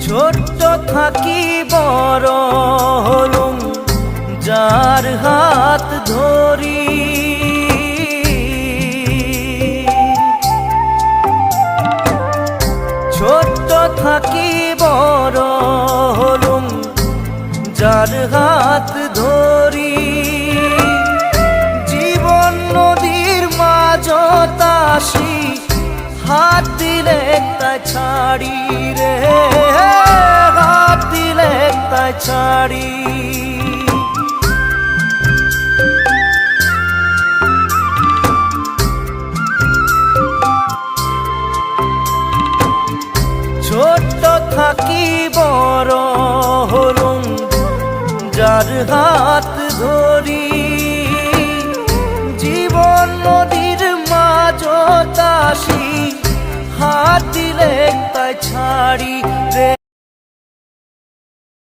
ছোট্ট থাকি বড় হলুম যার হাত ধরি, ছোট্ট থাকি বড় হলুম যার হাত ধরি। জীবন নদীর মাঝত আসি হাত দিলে তাই ছাড়ি রে, হাত দিলে তাই ছাড়ি। ছোট্ট থাকি বড় হলুম যার হাত ধরি। জীবন নদীর মাঝত আসি হাত দিলে তাই ছাড়ি রে,